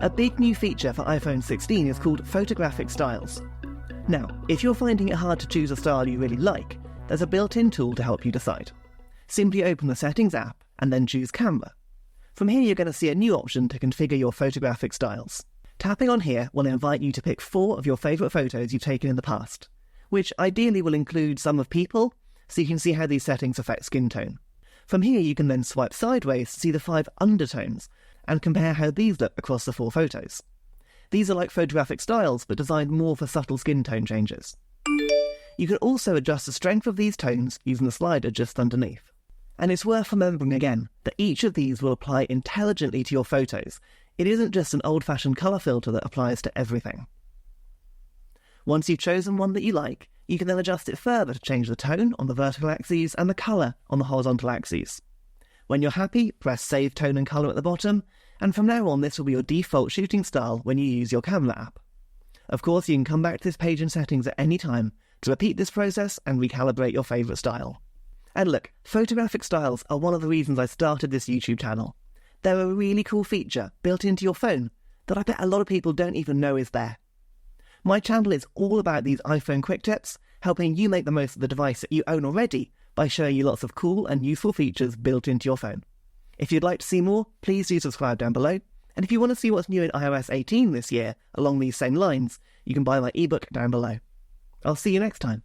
A big new feature for iPhone 16 is called Photographic Styles. Now, if you're finding it hard to choose a style you really like, there's a built-in tool to help you decide. Simply open the Settings app and then choose Camera. From here you're going to see a new option to configure your photographic styles. Tapping on here will invite you to pick 4 of your favourite photos you've taken in the past, which ideally will include some of people, so you can see how these settings affect skin tone. From here you can then swipe sideways to see the 5 undertones and compare how these look across the 4 photos. These are like photographic styles but designed more for subtle skin tone changes. You can also adjust the strength of these tones using the slider just underneath. And it's worth remembering again that each of these will apply intelligently to your photos. It isn't just an old-fashioned colour filter that applies to everything. Once you've chosen one that you like, you can then adjust it further to change the tone on the vertical axes and the colour on the horizontal axes. When you're happy, press Save Tone and Colour at the bottom, and from now on this will be your default shooting style when you use your camera app. Of course, you can come back to this page in settings at any time to repeat this process and recalibrate your favourite style. And look, photographic styles are one of the reasons I started this YouTube channel. They're a really cool feature built into your phone that I bet a lot of people don't even know is there. My channel is all about these iPhone quick tips, helping you make the most of the device that you own already by showing you lots of cool and useful features built into your phone. If you'd like to see more, please do subscribe down below. And if you want to see what's new in iOS 18 this year along these same lines, you can buy my ebook down below. I'll see you next time.